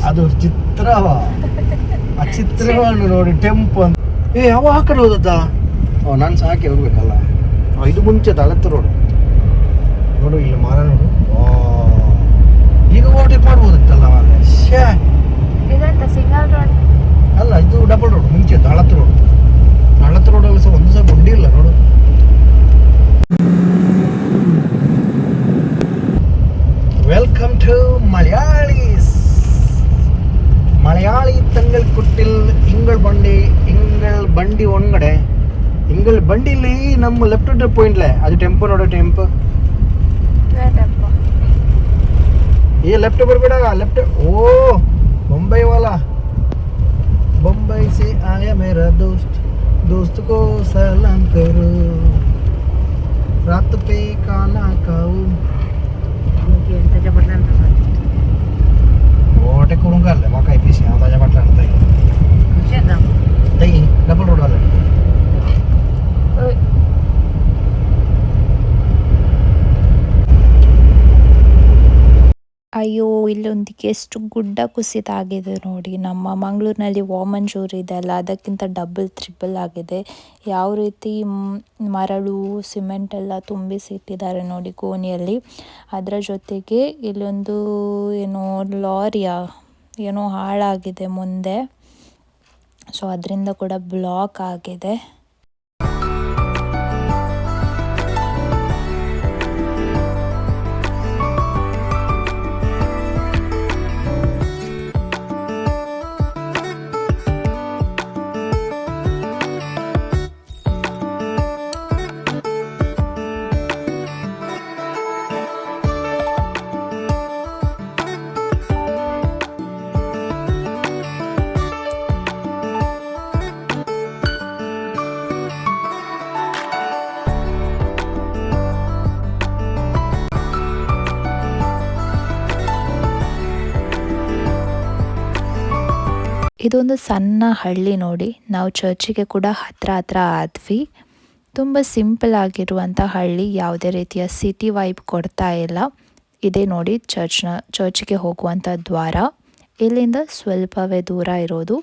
ಅದು ಚಿತ್ರವ, ಆ ಚಿತ್ರವನ್ನು ನೋಡಿ ಟೆಂಪು ಅಂತ. ಯಾವ ಆ ಕಡೆ ಹೋದದ್ದ? ನಾನು ಸಾಕಿ ಹೋಗ್ಬೇಕಲ್ಲ. ಇದು ಮುಂಚೆ ಹಳತ್ತು ರೋಡು ನೋಡು, ಇಲ್ಲಿ ಮರ ನೋಡು. ಈಗ ಓವರ್ಟೇಕ್ ಮಾಡ್ಬೋದಿತ್ತಲ್ಲ ಮಾರೆ. ಸಿಂಗಲ್ ರೋಡ್ ಅಲ್ಲ, ಇದು ಡಬಲ್ ರೋಡ್. ಮುಂಚೆ ಹಳತ್ತು ರೋಡಲ್ಲಿ ಸಹ ಒಂದು ಸಹ ಗುಂಡಿ ಇಲ್ಲ ನೋಡು. ವೆಲ್ಕಮ್ ಟು ಮಲಯಾಳಿ ತಂಗಲ್ ಕುಟ್ಟಿಲ್ ಇಂಗಳ್ ಬಂಡಿ ಒಳಗಡೆ. ಇಂಗಳ್ ಬಂಡಿಲಿ ನಮ್ಮ ಲೆಫ್ಟ್ ಪಾಯಿಂಟ್ಲೆ ಅದು ಟೆಂಪೋ ನೋಡೋ. ಟೆಂಪೋ ये लेफ्ट बरಬೇಡ, लेफ्ट. ओ बम्बई वाला, बम्बई से आया मेरा दोस्त को सलाम करो, रात पे खाना खाओ. ओटे करून काढले मग काय पिशी ताज्या बाटल्या ताई डबल रोड आले. ಅಯ್ಯೋ, ಇಲ್ಲೊಂದಿಗೆ ಎಷ್ಟು ಗುಡ್ಡ ಕುಸಿತ ಆಗಿದೆ ನೋಡಿ. ನಮ್ಮ ಮಂಗಳೂರಿನಲ್ಲಿ ವಾಮಂಜೂರು ಇದೆ ಅಲ್ಲ, ಅದಕ್ಕಿಂತ ಡಬಲ್ ಆಗಿದೆ. ಯಾವ ರೀತಿ ಮರಳು ಸಿಮೆಂಟ್ ಎಲ್ಲ ತುಂಬಿಸಿಟ್ಟಿದ್ದಾರೆ ನೋಡಿ ಕೋಣಿಯಲ್ಲಿ. ಅದರ ಜೊತೆಗೆ ಇಲ್ಲೊಂದು ಏನೋ ಲಾರಿಯ ಏನೋ ಹಾಳಾಗಿದೆ ಮುಂದೆ. ಸೊ ಅದರಿಂದ ಕೂಡ ಬ್ಲಾಕ್ ಆಗಿದೆ. ಇದೊಂದು ಸಣ್ಣ ಹಳ್ಳಿ ನೋಡಿ. ನಾವು ಚರ್ಚಿಗೆ ಕೂಡ ಹತ್ರ ಆದ್ವಿ. ತುಂಬ ಸಿಂಪಲ್ ಆಗಿರುವಂಥ ಹಳ್ಳಿ, ಯಾವುದೇ ರೀತಿಯ ಸಿಟಿ ವೈಬ್ ಕೊಡ್ತಾ ಇಲ್ಲ. ಇದೇ ನೋಡಿ ಚರ್ಚಿಗೆ ಹೋಗುವಂಥ ದ್ವಾರ. ಇಲ್ಲಿಂದ ಸ್ವಲ್ಪವೇ ದೂರ ಇರೋದು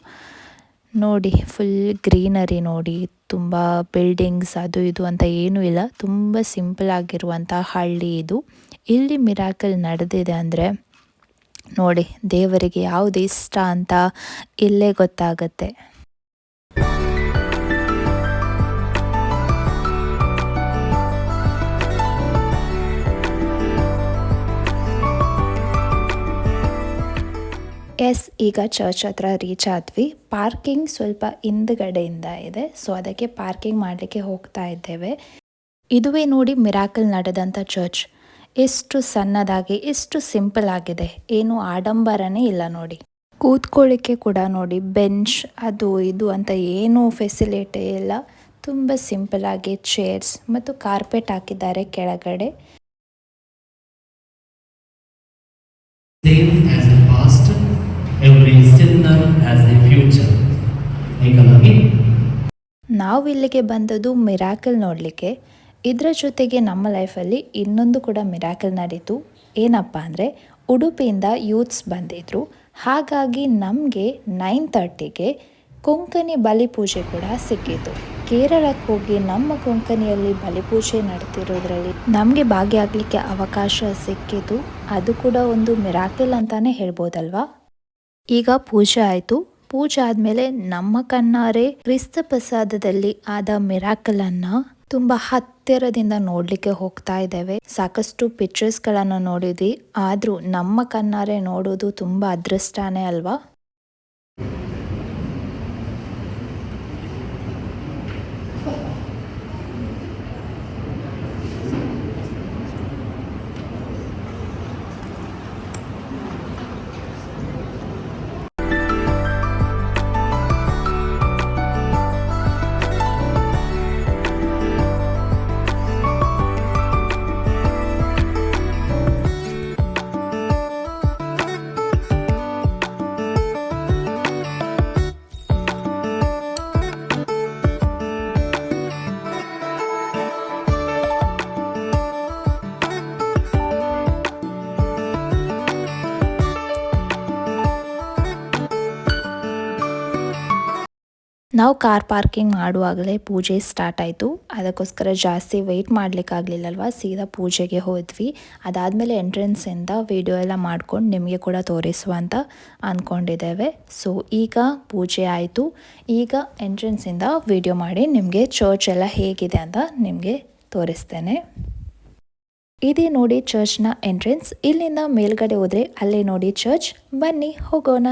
ನೋಡಿ. ಫುಲ್ ಗ್ರೀನರಿ ನೋಡಿ, ತುಂಬ ಬಿಲ್ಡಿಂಗ್ಸ್ ಅದು ಇದು ಅಂತ ಏನೂ ಇಲ್ಲ. ತುಂಬ ಸಿಂಪಲ್ ಆಗಿರುವಂಥ ಹಳ್ಳಿ ಇದು. ಇಲ್ಲಿ ಮಿರಾಕಲ್ ನಡೆದಿದೆ ಅಂದರೆ ನೋಡಿ, ದೇವರಿಗೆ ಯಾವುದು ಇಷ್ಟ ಅಂತ ಇಲ್ಲೇ ಗೊತ್ತಾಗತ್ತೆ. ಈಗ ಚರ್ಚ್ ಹತ್ರ ರೀಚ್ ಆದ್ವಿ. ಪಾರ್ಕಿಂಗ್ ಸ್ವಲ್ಪ ಹಿಂದ್ಗಡೆಯಿಂದ ಇದೆ, ಸೊ ಅದಕ್ಕೆ ಪಾರ್ಕಿಂಗ್ ಮಾಡಲಿಕ್ಕೆ ಹೋಗ್ತಾ ಇದ್ದೇವೆ. ಇದುವೇ ನೋಡಿ ಮಿರಾಕಲ್ ನಡೆದಂಥ ಚರ್ಚ್. ಎಷ್ಟು ಸಣ್ಣದಾಗಿ ಎಷ್ಟು ಸಿಂಪಲ್ ಆಗಿದೆ, ಏನು ಆಡಂಬರನೇ ಇಲ್ಲ ನೋಡಿ. ಕೂತ್ಕೊಳ್ಳಿಕ್ಕೆ ಕೂಡ ನೋಡಿ ಬೆಂಚ್ ಅದು ಇದು ಅಂತ ಏನೂ ಫೆಸಿಲಿಟಿ ಇಲ್ಲ. ತುಂಬ ಸಿಂಪಲ್ ಆಗಿ ಚೇರ್ಸ್ ಮತ್ತು ಕಾರ್ಪೆಟ್ ಹಾಕಿದ್ದಾರೆ ಕೆಳಗಡೆ. ನಾವು ಇಲ್ಲಿಗೆ ಬಂದದ್ದು ಮಿರಾಕಲ್ ನೋಡಲಿಕ್ಕೆ. ಇದರ ಜೊತೆಗೆ ನಮ್ಮ ಲೈಫಲ್ಲಿ ಇನ್ನೊಂದು ಕೂಡ ಮಿರಾಕಲ್ ನಡೀತು. ಏನಪ್ಪ ಅಂದರೆ, ಉಡುಪಿಯಿಂದ ಯೂತ್ಸ್ ಬಂದಿದ್ರು. ಹಾಗಾಗಿ ನಮಗೆ 9:30ಗೆ ಕೊಂಕಣಿ ಬಲಿಪೂಜೆ ಕೂಡ ಸಿಕ್ಕಿತು. ಕೇರಳಕ್ಕೆ ಹೋಗಿ ನಮ್ಮ ಕೊಂಕಣಿಯಲ್ಲಿ ಬಲಿಪೂಜೆ ನಡೆತಿರೋದ್ರಲ್ಲಿ ನಮಗೆ ಭಾಗಿಯಾಗಲಿಕ್ಕೆ ಅವಕಾಶ ಸಿಕ್ಕಿತು. ಅದು ಕೂಡ ಒಂದು ಮಿರಾಕಲ್ ಅಂತಾನೆ ಹೇಳ್ಬೋದಲ್ವಾ. ಈಗ ಪೂಜೆ ಆಯಿತು. ಪೂಜೆ ಆದಮೇಲೆ ನಮ್ಮ ಕಣ್ಣಾರೆ ಕ್ರಿಸ್ತ ಪ್ರಸಾದದಲ್ಲಿ ಆದ ಮಿರಾಕಲನ್ನು ತುಂಬ ಹತ್ತಿರದಿಂದ ನೋಡಲಿಕ್ಕೆ ಹೋಗ್ತಾ ಇದ್ದೇವೆ. ಸಾಕಷ್ಟು ಪಿಕ್ಚರ್ಸ್ಗಳನ್ನು ನೋಡಿದ್ವಿ, ಆದರೂ ನಮ್ಮ ಕಣ್ಣಾರೆ ನೋಡೋದು ತುಂಬ ಅದೃಷ್ಟನೇ ಅಲ್ವಾ. ನಾವು ಕಾರ್ ಪಾರ್ಕಿಂಗ್ ಮಾಡುವಾಗಲೇ ಪೂಜೆ ಸ್ಟಾರ್ಟ್ ಆಯಿತು. ಅದಕ್ಕೋಸ್ಕರ ಜಾಸ್ತಿ ವೆಯ್ಟ್ ಮಾಡಲಿಕ್ಕಾಗಲಿಲ್ಲಲ್ವ, ಸೀದಾ ಪೂಜೆಗೆ ಹೋದ್ವಿ. ಅದಾದಮೇಲೆ ಎಂಟ್ರೆನ್ಸಿಂದ ವಿಡಿಯೋ ಎಲ್ಲ ಮಾಡ್ಕೊಂಡು ನಿಮಗೆ ಕೂಡ ತೋರಿಸುವ ಅಂತ ಅಂದ್ಕೊಂಡಿದ್ದೇವೆ. ಸೊ ಈಗ ಪೂಜೆ ಆಯಿತು. ಈಗ ಎಂಟ್ರೆನ್ಸಿಂದ ವಿಡಿಯೋ ಮಾಡಿ ನಿಮಗೆ ಚರ್ಚ್ ಎಲ್ಲ ಹೇಗಿದೆ ಅಂತ ನಿಮಗೆ ತೋರಿಸ್ತೇನೆ. ಇದೇ ನೋಡಿ ಚರ್ಚ್ನ ಎಂಟ್ರೆನ್ಸ್. ಇಲ್ಲಿಂದ ಮೇಲ್ಗಡೆ ಹೋದರೆ ಅಲ್ಲೇ ನೋಡಿ ಚರ್ಚ್. ಬನ್ನಿ ಹೋಗೋಣ.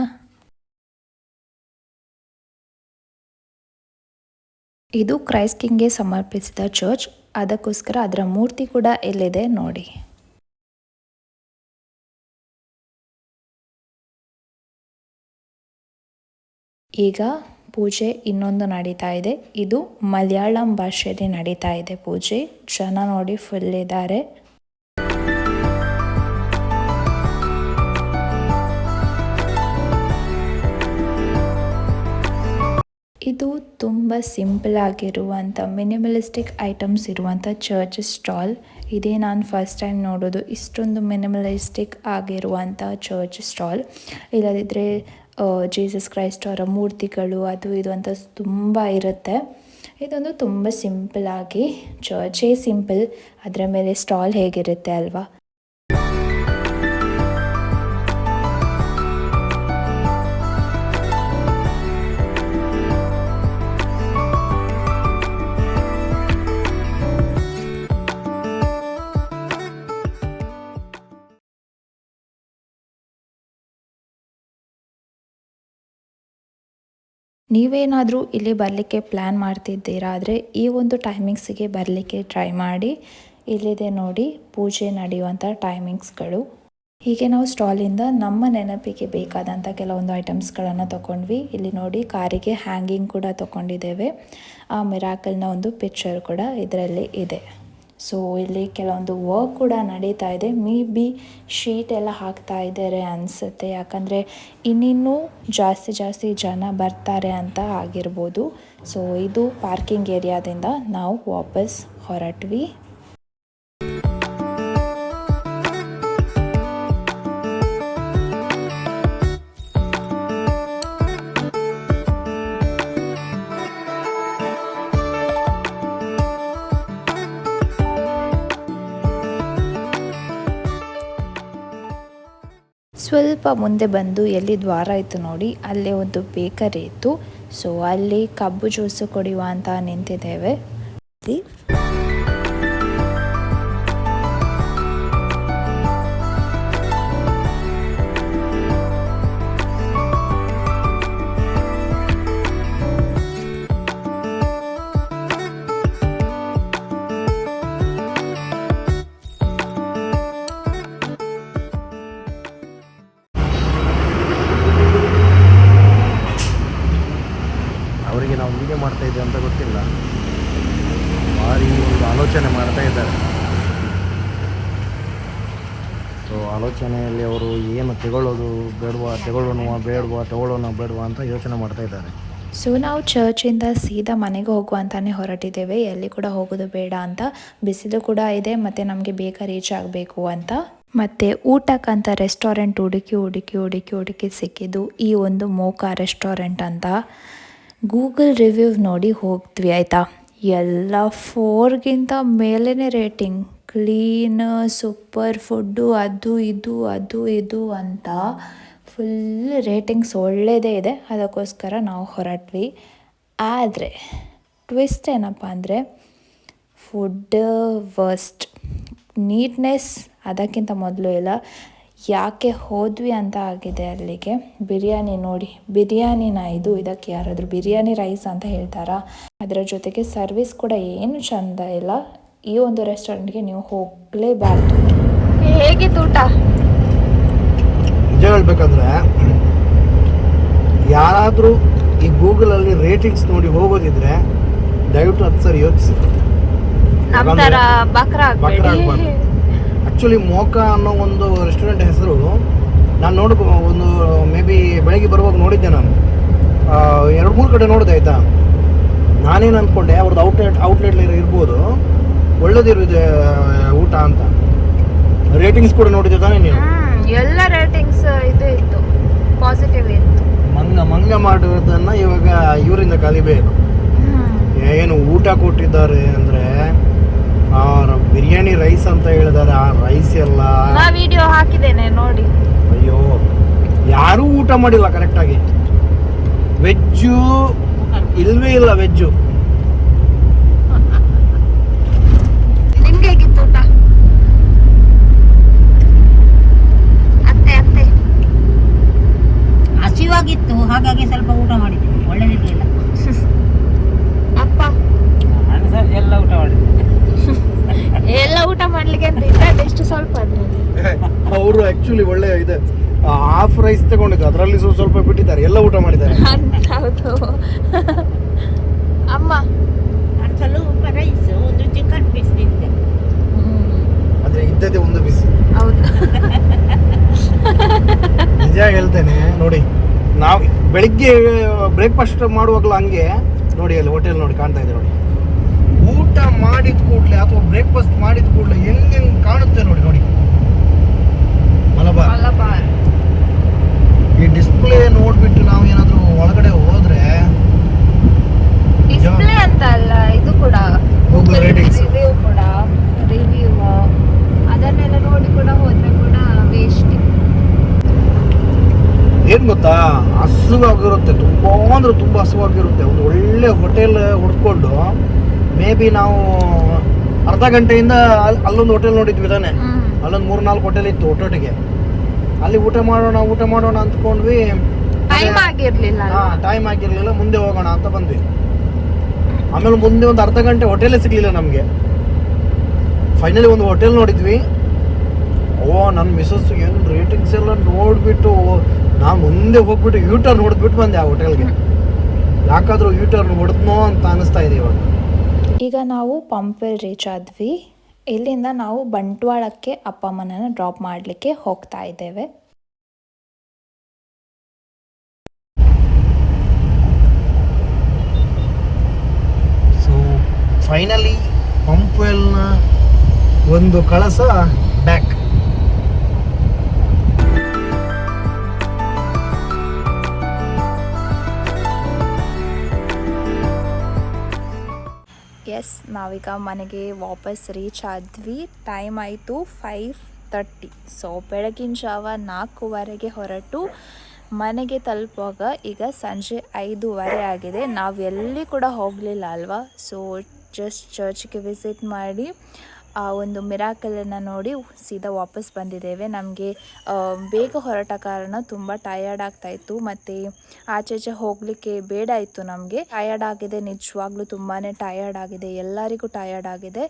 ಇದು ಕ್ರೈಸ್ಟ್ ಕಿಂಗ್ಗೆ ಸಮರ್ಪಿಸಿದ ಚರ್ಚ್. ಅದಕ್ಕೋಸ್ಕರ ಅದರ ಮೂರ್ತಿ ಕೂಡ ಎಲ್ಲಿದೆ ನೋಡಿ. ಈಗ ಪೂಜೆ ಇನ್ನೊಂದು ನಡೀತಾ ಇದೆ. ಇದು ಮಲಯಾಳಂ ಭಾಷೆಯಲ್ಲಿ ನಡೀತಾ ಇದೆ ಪೂಜೆ. ಜನ ನೋಡಿ ಫುಲ್ ಇದ್ದಾರೆ. ಇದು ತುಂಬ ಸಿಂಪಲ್ ಆಗಿರುವಂಥ ಮಿನಿಮಲಿಸ್ಟಿಕ್ ಐಟಮ್ಸ್ ಇರುವಂಥ ಚರ್ಚ್ ಸ್ಟಾಲ್. ಇದೇ ನಾನು ಫಸ್ಟ್ ಟೈಮ್ ನೋಡೋದು ಇಷ್ಟೊಂದು ಮಿನಿಮಲಿಸ್ಟಿಕ್ ಆಗಿರುವಂಥ ಚರ್ಚ್ ಸ್ಟಾಲ್. ಇಲ್ಲದಿದ್ದರೆ ಜೀಸಸ್ ಕ್ರೈಸ್ಟ್ ಅವರ ಮೂರ್ತಿಗಳು ಅದು ಇದು ಅಂತ ತುಂಬ ಇರುತ್ತೆ. ಇದೊಂದು ತುಂಬ ಸಿಂಪಲ್ ಆಗಿ, ಚರ್ಚೇ ಸಿಂಪಲ್, ಅದರ ಮೇಲೆ ಸ್ಟಾಲ್ ಹೇಗಿರುತ್ತೆ ಅಲ್ವಾ. ನೀವೇನಾದರೂ ಇಲ್ಲಿ ಬರಲಿಕ್ಕೆ ಪ್ಲ್ಯಾನ್ ಮಾಡ್ತಿದ್ದೀರಾ ಆದರೆ ಈ ಒಂದು ಟೈಮಿಂಗ್ಸಿಗೆ ಬರಲಿಕ್ಕೆ ಟ್ರೈ ಮಾಡಿ. ಇಲ್ಲಿದೆ ನೋಡಿ ಪೂಜೆ ನಡೆಯುವಂಥ ಟೈಮಿಂಗ್ಸ್ಗಳು. ಹೀಗೆ ನಾವು ಸ್ಟಾಲಿಂದ ನಮ್ಮ ನೆನಪಿಗೆ ಬೇಕಾದಂಥ ಕೆಲವೊಂದು ಐಟಮ್ಸ್ಗಳನ್ನು ತೊಗೊಂಡ್ವಿ. ಇಲ್ಲಿ ನೋಡಿ ಕಾರಿಗೆ ಹ್ಯಾಂಗಿಂಗ್ ಕೂಡ ತೊಗೊಂಡಿದ್ದೇವೆ. ಆ ಮಿರಾಕಲ್ನ ಒಂದು ಪಿಕ್ಚರ್ ಕೂಡ ಇದರಲ್ಲಿ ಇದೆ. ಸೊ ಇಲ್ಲಿ ಕೆಲವೊಂದು ವರ್ಕ್ ಕೂಡ ನಡೀತಾ ಇದೆ. ಮೇ ಬಿ ಶೀಟ್ ಎಲ್ಲ ಹಾಕ್ತಾ ಇದ್ದಾರೆ ಅನಿಸುತ್ತೆ, ಯಾಕಂದರೆ ಇನ್ನಿನ್ನೂ ಜಾಸ್ತಿ ಜನ ಬರ್ತಾರೆ ಅಂತ ಆಗಿರ್ಬೋದು. ಸೊ ಇದು ಪಾರ್ಕಿಂಗ್ ಏರಿಯಾದಿಂದ ನಾವು ವಾಪಸ್ ಹೊರಟ್ವಿ. ಸ್ವಲ್ಪ ಮುಂದೆ ಬಂದು ಎಲ್ಲಿ ದ್ವಾರ ಇತ್ತು ನೋಡಿ, ಅಲ್ಲೇ ಒಂದು ಬೇಕರಿ ಇತ್ತು. ಸೊ ಅಲ್ಲಿ ಕಬ್ಬು ಜ್ಯೂಸು ಕುಡಿಯುವ ಅಂತ ನಿಂತಿದ್ದೇವೆ. ಅವರಿಗೆ ನಾವು ಹೀಗೆ ಮಾಡ್ತಾ ಇದ್ದೇವೆ ಅಂತ ಗೊತ್ತಿಲ್ಲ. ಭಾರಿ ಒಂದು ಆಲೋಚನೆ ಮಾಡ್ತಾ ಇದ್ದಾರೆ. ಸೊ ಆಲೋಚನೆಯಲ್ಲಿ ಅವರು ಏನು ತಗೊಳ್ಳೋದು ಬೇಡವಾ, ತಗೊಳ್ಳೋಣ ಬೇಡವಾ ಅಂತ ಯೋಚನೆ ಮಾಡ್ತಾ ಇದ್ದಾರೆ. ಸೊ ನಾವು ಚರ್ಚಿಂದ ಸೀದಾ ಮನೆಗೆ ಹೋಗುವ ಅಂತಾನೆ ಹೊರಟಿದ್ದೇವೆ. ಎಲ್ಲಿ ಕೂಡ ಹೋಗೋದು ಬೇಡ ಅಂತ. ಬಿಸಿಲು ಕೂಡ ಇದೆ ಮತ್ತು ನಮಗೆ ಬೇಗ ರೀಚ್ ಆಗಬೇಕು ಅಂತ. ಮತ್ತು ಊಟಕ್ಕಂತ ರೆಸ್ಟೋರೆಂಟ್ ಹುಡುಕಿ ಸಿಕ್ಕಿದ್ದು ಈ ಒಂದು ಮೋಕಾ ರೆಸ್ಟೋರೆಂಟ್ ಅಂತ. ಗೂಗಲ್ ರಿವ್ಯೂ ನೋಡಿ ಹೋಗ್ತೀವಿ ಆಯಿತಾ. ಎಲ್ಲ 4ಗಿಂತ ಮೇಲೇ ರೇಟಿಂಗ್, ಕ್ಲೀನ್, ಸೂಪರ್ ಫುಡ್ಡು, ಅದು ಇದು ಅಂತ ಫುಲ್ ರೇಟಿಂಗ್ಸ್ ಒಳ್ಳೆಯದೇ ಇದೆ. ಅದಕ್ಕೋಸ್ಕರ ನಾವು ಹೊರಟ್ವಿ. ಆದರೆ ಟ್ವಿಸ್ಟ್ ಏನಪ್ಪ ಅಂದರೆ ಫುಡ್ ವರ್ಸ್ಟ್, ನೀಟ್ನೆಸ್ ಅದಕ್ಕಿಂತ ಮೊದಲು ಇಲ್ಲ. ಯಾಕೆ ಹೋದ್ವಿ ಅಂತ ಆಗಿದೆ ಅಲ್ಲಿಗೆ. ಬಿರಿಯಾನಿ ನೋಡಿ, ಬಿರಿಯಾನಿನ ಇದಕ್ಕೆ ಯಾರಾದರೂ ಬಿರಿಯಾನಿ ರೈಸ್ ಅಂತ ಹೇಳ್ತಾರಾ? ಅದರ ಜೊತೆಗೆ ಸರ್ವಿಸ್ ಕೂಡ ಏನು ಚಂದ ಇಲ್ಲ. ಈ ಒಂದು ರೆಸ್ಟೋರೆಂಟ್ಗೆ ನೀವು ಹೋಗಲೇಬಾರ್ದು. ಹೇಗಿತ್ತು ಊಟ? ನಿಜ ಹೇಳ್ಬೇಕಂದ್ರೆ ಯಾರಾದರೂ ಈ ಗೂಗಲಲ್ಲಿ ರೇಟಿಂಗ್ಸ್ ನೋಡಿ ಹೋಗೋದಿದ್ರೆ ದಯವಿಟ್ಟು 10 ಸರಿ ಯೋಚಿಸಿ. ಆ್ಯಕ್ಚುಲಿ ಮೋಕಾ ಅನ್ನೋ ಒಂದು ರೆಸ್ಟೋರೆಂಟ್ ಹೆಸರು ನಾನು ಒಂದು ಮೇ ಬಿ ಬೆಳಗ್ಗೆ ಬರುವಾಗ ನೋಡಿದ್ದೆ. ನಾನು 2-3 ಕಡೆ ನೋಡಿದೆ ಆಯಿತಾ. ನಾನೇನು ಅಂದ್ಕೊಂಡೆ ಅವ್ರದ್ದು ಔಟ್ಲೆಟ್ ಇರ್ಬೋದು, ಒಳ್ಳೇದಿರುತ್ತೆ ಊಟ ಅಂತ. ರೇಟಿಂಗ್ಸ್ ಕೂಡ ನೋಡಿದ್ದೆ ತಾನೇ ನೀವು? ಎಲ್ಲ ರೇಟಿಂಗ್ಸ್ ಇದು ಇತ್ತು, ಪಾಸಿಟಿವ್ ಇತ್ತು. ಮಂಗ ಮಾಡಿರೋದನ್ನ ಇವಾಗ ಇವರಿಂದ ಕಲಿಬೇಕು. ಏನು ಊಟ ಕೊಟ್ಟಿದ್ದಾರೆ ಅಂದರೆ ಬಿರಿಯಾನಿ ರೈಸ್ ಅಂತ ಹೇಳಿದ್ದಾರೆ. ಆ ರೈಸ್ ಎಲ್ಲ ವಿಡಿಯೋ ಹಾಕಿದ್ದೇನೆ ನೋಡಿ. ಅಯ್ಯೋ, ಯಾರೂ ಊಟ ಮಾಡಿಲ್ಲ ಕರೆಕ್ಟಾಗಿ. ವೆಜ್ಜು ಇಲ್ವೇ ಇಲ್ಲ. ವೆಜ್ಜು ನಿಮ್ಗೆ ಹೇಗಿತ್ತು ಊಟ? ಅತ್ತೆ ಹಸಿವಾಗಿತ್ತು, ಹಾಗಾಗಿ ಸ್ವಲ್ಪ ಊಟ ಮಾಡಿದ್ವಿ. ಒಳ್ಳೆದಿರಲಿಲ್ಲ. ಅಪ್ಪ ಎಲ್ಲ ಊಟ ಮಾಡ್ಲಿಕ್ಕೆ ಅಂತ ಇದ್ದ ಎಷ್ಟು ಸ್ವಲ್ಪ ಅವರು ಆಕ್ಚುಲಿ ಒಳ್ಳೆ ಇದೆ. ಹಾಫ್ ರೈಸ್ ತಗೊಂಡಿದ್ದು, ಅದರಲ್ಲಿ ಸ್ವಲ್ಪ ಬಿಟ್ಟಿದ್ದಾರೆ, ಎಲ್ಲ ಊಟ ಮಾಡಿದ್ದಾರೆ. ಹೌದು. ಅಮ್ಮ ಸ್ವಲ್ಪ ರೈಸ್, ಒಂದು ಚಿಕನ್ ಪೀಸ್ ತಿಂದೆ. ಆದ್ರೆ ಇದ್ದದೇ ಒಂದು ಬಿಸಿ. ಹೌದು. ನಿಜ ಹೇಳ್ತೇನೆ ನೋಡಿ, ನಾವು ಬೆಳಿಗ್ಗೆ ಬ್ರೇಕ್ಫಾಸ್ಟ್ ಮಾಡುವಾಗಲೂ ಹಂಗೆ ನೋಡಿ, ಅಲ್ಲಿ ಹೋಟೆಲ್ ನೋಡಿ ಕಾಣ್ತಾ ಇದೆ ನೋಡಿ. ಊಟ ಮಾಡಿದ ಕೂಡಲೇ ಅಥವಾ ಬ್ರೇಕ್ಫಾಸ್ಟ್ ಮಾಡಿದ ಕೂಡಲೇ ಹೆಂಗೆ ಕಾಣುತ್ತೆ ನೋಡಿ. ಮಲಬಾರ್ ಈ ಡಿಸ್ಪ್ಲೇ ನೋಡ್ಬಿಟ್ಟು ನಾವು ಏನಾದ್ರೂ ಒಳಗಡೆ ಹೋದ್ರೆ, ಡಿಸ್ಪ್ಲೇ ಅಂತ ಅಲ್ಲ, ಇದು ಕೂಡ ಗೂಗಲ್ ರೇಟಿಂಗ್ಸ್ ರಿವ್ಯೂ ಅದನ್ನೆಲ್ಲ ನೋಡಿ ಕೂಡ ಹೋದ್ರೆ ಕೂಡ ವೇಸ್ಟ್. ಏನ್ ಗೊತ್ತಾ, ಹಸುವಾಗಿರುತ್ತೆ, ತುಂಬಾ ಅಂದ್ರೆ ತುಂಬಾ ಹಸುವಾಗಿರುತ್ತೆ. ಒಂದು ಒಳ್ಳೆ ಹೋಟೆಲ್ ಹುಡ್ಕೊಂಡು ಮೇ ಬಿ ನಾವು ಅರ್ಧ ಗಂಟೆಯಿಂದ ಅಲ್ಲೊಂದು ಹೋಟೆಲ್ ನೋಡಿದ್ವಿ ತಾನೆ. ಅಲ್ಲೊಂದು 3-4 ಹೋಟೆಲ್ ಇತ್ತು ಒಟ್ಟೊಟ್ಟಿಗೆ. ಅಲ್ಲಿ ಊಟ ಮಾಡೋಣ ಅಂದ್ಕೊಂಡ್ವಿ. ಟೈಮ್ ಆಗಿರ್ಲಿಲ್ಲ, ಮುಂದೆ ಹೋಗೋಣ ಅಂತ ಬಂದ್ವಿ. ಆಮೇಲೆ ಮುಂದೆ ಒಂದು ಅರ್ಧ ಗಂಟೆ ಹೋಟೆಲೇ ಸಿಗ್ಲಿಲ್ಲ ನಮ್ಗೆ. ಫೈನಲಿ ಒಂದು ಹೋಟೆಲ್ ನೋಡಿದ್ವಿ. ನನ್ನ ಮಿಸಸ್ ಏನು ರೇಟಿಂಗ್ಸ್ ಎಲ್ಲ ನೋಡ್ಬಿಟ್ಟು ನಾನು ಮುಂದೆ ಹೋಗ್ಬಿಟ್ಟು ಯೂಟರ್ನ್ ಹೊಡೆದ್ಬಿಟ್ಟು ಬಂದೆ ಆ ಹೋಟೆಲ್ಗೆ. ಯಾಕಾದ್ರೂ ಯೂಟರ್ನ್ ಹೊಡೆದ್ನೋ ಅಂತ ಅನಿಸ್ತಾ ಇದೆ ಇವಾಗ. ಈಗ ನಾವು ಪಂಪೆಲ್ ರೀಚ್ ಆದ್ವಿ. ಇಲ್ಲಿಂದ ನಾವು ಬಂಟ್ವಾಳಕ್ಕೆ ಅಪ್ಪ ಅಮ್ಮನನ್ನು ಡ್ರಾಪ್ ಮಾಡಲಿಕ್ಕೆ ಹೋಗ್ತಾ ಇದ್ದೇವೆ. ಸೊ ಫೈನಲಿ ಪಂಪ್ವೆಲ್ನ ಒಂದು ಕಳಸ ಬ್ಯಾಕ್. ಎಸ್, ನಾವೀಗ ಮನೆಗೆ ವಾಪಸ್ ರೀಚ್ ಆದ್ವಿ. ಟೈಮ್ ಆಯಿತು 5:30. ಸೊ ಬೆಳಗಿನ ಜಾವ 4:15ಗೆ ಹೊರಟು ಮನೆಗೆ ತಲುಪುವಾಗ ಈಗ ಸಂಜೆ 5:15 ಆಗಿದೆ. ನಾವು ಎಲ್ಲಿ ಕೂಡ ಹೋಗಲಿಲ್ಲ ಅಲ್ವಾ. ಸೊ ಜಸ್ಟ್ ಚರ್ಚ್ಗೆ ವಿಸಿಟ್ ಮಾಡಿ ಆ ಒಂದು ಮಿರಾಕಲನ್ನು ನೋಡಿ ಸೀದಾ ವಾಪಸ್ ಬಂದಿದ್ದೇವೆ. ನಮಗೆ ಬೇಗ ಹೊರಟ ಕಾರಣ ತುಂಬ ಟಯರ್ಡ್ ಆಗ್ತಾಯಿತ್ತು ಮತ್ತು ಆಚೆ ಹೋಗಲಿಕ್ಕೆ ಬೇಡ ಇತ್ತು. ನಮಗೆ ಟಯರ್ಡ್ ಆಗಿದೆ, ನಿಜವಾಗ್ಲೂ ತುಂಬಾ ಟಯರ್ಡ್ ಆಗಿದೆ, ಎಲ್ಲರಿಗೂ ಟಯರ್ಡ್ ಆಗಿದೆ.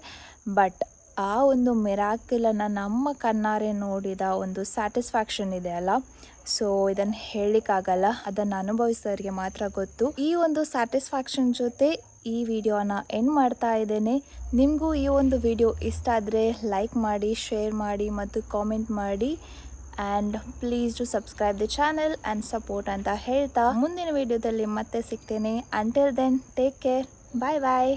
ಬಟ್ ಆ ಒಂದು ಮಿರಾಕಲನ್ನು ನಮ್ಮ ಕಣ್ಣಾರೆ ನೋಡಿದ ಒಂದು ಸ್ಯಾಟಿಸ್ಫ್ಯಾಕ್ಷನ್ ಇದೆ ಅಲ್ಲ, ಸೊ ಇದನ್ನು ಹೇಳಲಿಕ್ಕಾಗಲ್ಲ. ಅದನ್ನು ಅನುಭವಿಸೋರಿಗೆ ಮಾತ್ರ ಗೊತ್ತು. ಈ ಒಂದು ಸ್ಯಾಟಿಸ್ಫ್ಯಾಕ್ಷನ್ ಜೊತೆ ಈ ವಿಡಿಯೋನ ಎಂಡ್ ಮಾಡ್ತಾ ಇದ್ದೇನೆ. ನಿಮಗೂ ಈ ಒಂದು ವಿಡಿಯೋ ಇಷ್ಟ ಆದರೆ ಲೈಕ್ ಮಾಡಿ, ಶೇರ್ ಮಾಡಿ ಮತ್ತು ಕಾಮೆಂಟ್ ಮಾಡಿ. And please to subscribe the channel and support ಅಂತ ಹೇಳ್ತಾ ಮುಂದಿನ ವಿಡಿಯೋದಲ್ಲಿ ಮತ್ತೆ ಸಿಗ್ತೇನೆ. Until then take care, bye ಬಾಯ್.